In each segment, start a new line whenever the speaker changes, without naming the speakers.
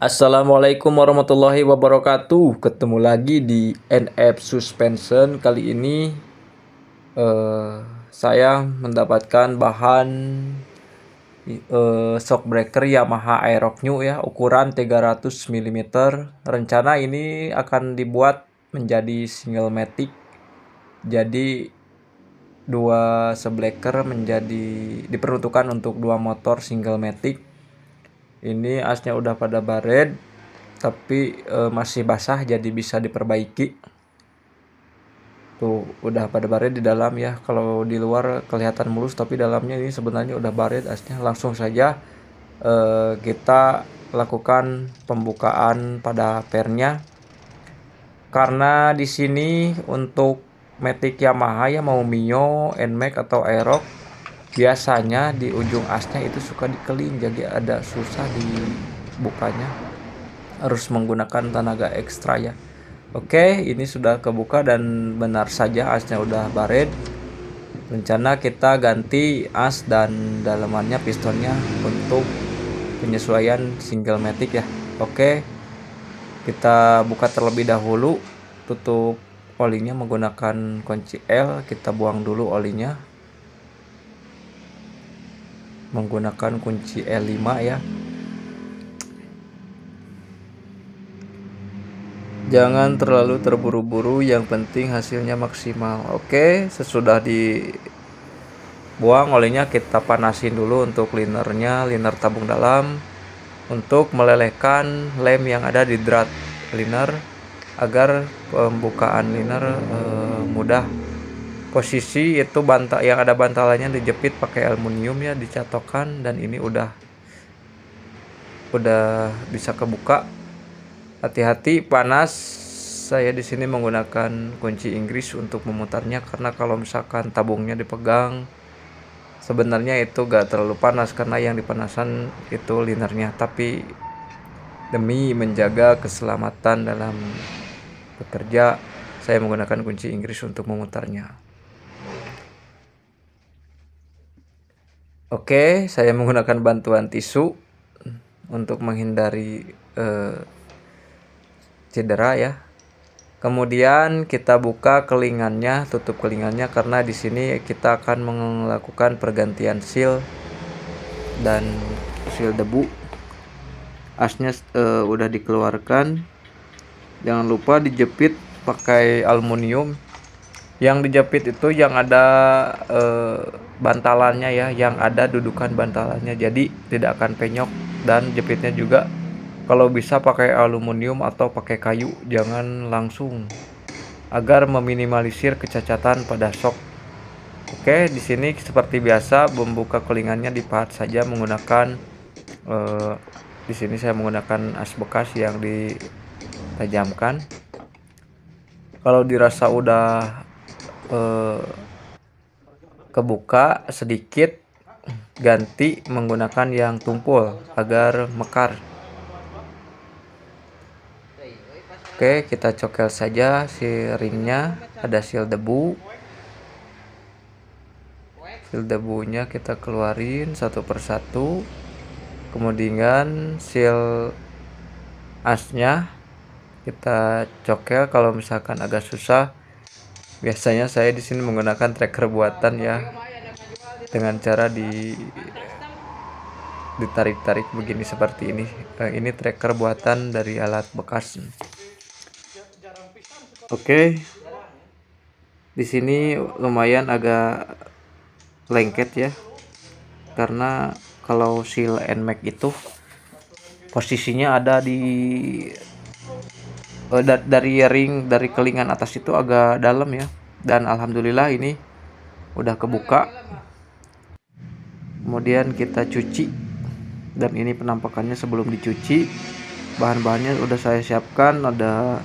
Assalamualaikum warahmatullahi wabarakatuh. Ketemu lagi di NF Suspension. Kali ini saya mendapatkan bahan shock breaker Yamaha Aerox New ya, ukuran 300 mm. Rencana ini akan dibuat menjadi single matic. Jadi dua shockbreaker menjadi diperuntukkan untuk dua motor single matic. Ini asnya udah pada baret, tapi masih basah jadi bisa diperbaiki. Tuh udah pada baret di dalam ya. Kalau di luar kelihatan mulus, tapi dalamnya ini sebenarnya udah baret asnya. Langsung saja kita lakukan pembukaan pada pernya. Karena di sini untuk Matic Yamaha ya, mau Mio, NMAX atau Aerox, biasanya di ujung asnya itu suka dikeling, jadi ada susah dibukanya, harus menggunakan tenaga ekstra ya. Oke, ini sudah kebuka dan benar saja asnya udah baret. Rencana kita ganti as dan dalamannya, pistonnya untuk penyesuaian single matic ya. Oke, kita buka terlebih dahulu, tutup olinya menggunakan kunci L. Kita buang dulu olinya menggunakan kunci L5 ya. Jangan terlalu terburu-buru, yang penting hasilnya maksimal. Oke, sesudah dibuang olinya, kita panasin dulu untuk linernya, liner tabung dalam, untuk melelehkan lem yang ada di drat liner agar pembukaan liner mudah. Posisi itu bantal yang ada bantalannya dijepit pakai aluminium ya, dicatokkan, dan ini udah bisa kebuka. Hati-hati panas. Saya di sini menggunakan kunci Inggris untuk memutarnya, karena kalau misalkan tabungnya dipegang, sebenarnya itu gak terlalu panas karena yang dipanasan itu linernya, tapi demi menjaga keselamatan dalam bekerja, saya menggunakan kunci Inggris untuk memutarnya. Oke, saya menggunakan bantuan tisu untuk menghindari cedera ya. Kemudian kita buka kelingannya, tutup kelingannya, karena di sini kita akan melakukan pergantian seal dan seal debu. Asnya udah dikeluarkan. Jangan lupa dijepit pakai aluminium. Yang dijepit itu yang ada bantalannya ya, yang ada dudukan bantalannya, jadi tidak akan penyok. Dan jepitnya juga kalau bisa pakai aluminium atau pakai kayu, jangan langsung, agar meminimalisir kecacatan pada shock. Oke, di sini seperti biasa membuka kelingannya dipahat saja menggunakan di sini saya menggunakan as bekas yang ditajamkan. Kalau dirasa udah kebuka sedikit, ganti menggunakan yang tumpul agar mekar. Oke, kita cokel saja si ringnya, ada seal debu. Seal debunya kita keluarin satu persatu. Kemudian seal asnya kita cokel. Kalau misalkan agak susah, biasanya saya di sini menggunakan tracker buatan ya, dengan cara ditarik-tarik begini seperti ini. Ini tracker buatan dari alat bekas. Oke, di sini lumayan agak lengket ya, karena kalau seal NMAX itu posisinya ada di dari ring, dari kelingan atas itu agak dalam ya. Dan alhamdulillah ini udah kebuka. Kemudian kita cuci, dan ini penampakannya sebelum dicuci. Bahan-bahannya udah saya siapkan, ada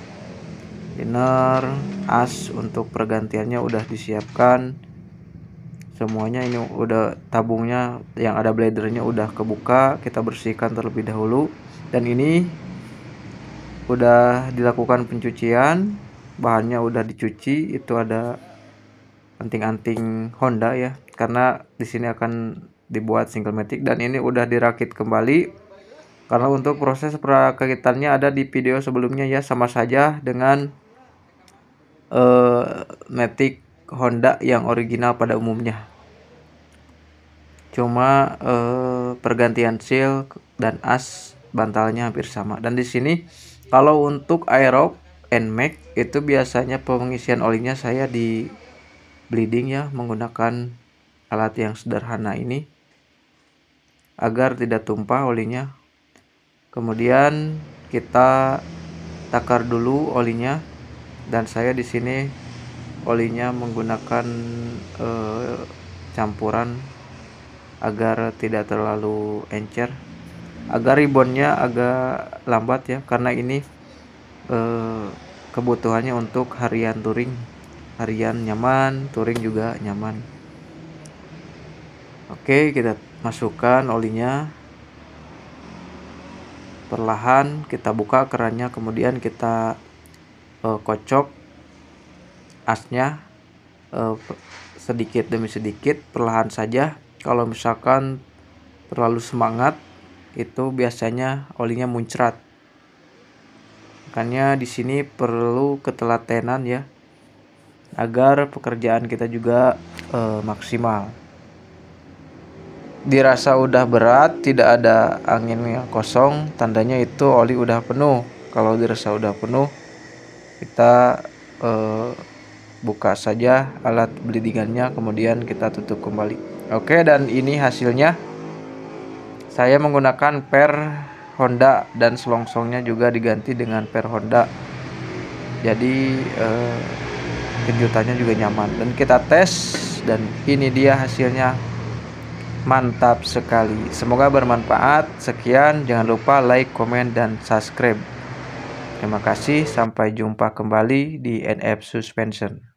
liner, as untuk pergantiannya udah disiapkan semuanya. Ini udah tabungnya yang ada bladernya udah kebuka, kita bersihkan terlebih dahulu. Dan ini udah dilakukan pencucian, bahannya udah dicuci. Itu ada anting-anting Honda ya, karena di sini akan dibuat single matic. Dan ini udah dirakit kembali Karena untuk proses perakitannya ada di video sebelumnya ya, sama saja dengan Matic Honda yang original pada umumnya. Cuma pergantian seal dan as bantalnya hampir sama. Dan di sini kalau untuk Aerox NMAX itu biasanya pengisian olinya saya di bleeding ya, menggunakan alat yang sederhana ini agar tidak tumpah olinya. Kemudian kita takar dulu olinya, dan saya di sini olinya menggunakan campuran agar tidak terlalu encer, agar ribonnya agak lambat ya, karena ini kebutuhannya untuk harian touring, harian nyaman, touring juga nyaman. Oke, kita masukkan olinya. Perlahan kita buka kerannya, kemudian kita kocok asnya sedikit demi sedikit, perlahan saja. Kalau misalkan terlalu semangat itu biasanya olinya muncrat. Makanya di sini perlu ketelatenan ya, agar pekerjaan kita juga maksimal. Dirasa udah berat, tidak ada angin yang kosong, tandanya itu oli udah penuh. Kalau dirasa udah penuh, kita buka saja alat bleedingannya, kemudian kita tutup kembali. Oke, dan ini hasilnya. Saya menggunakan per Honda dan selongsongnya juga diganti dengan per Honda. Jadi kejutannya juga nyaman. Dan kita tes, dan ini dia hasilnya. Mantap sekali. Semoga bermanfaat. Sekian, jangan lupa like, komen, dan subscribe. Terima kasih. Sampai jumpa kembali di NF Suspension.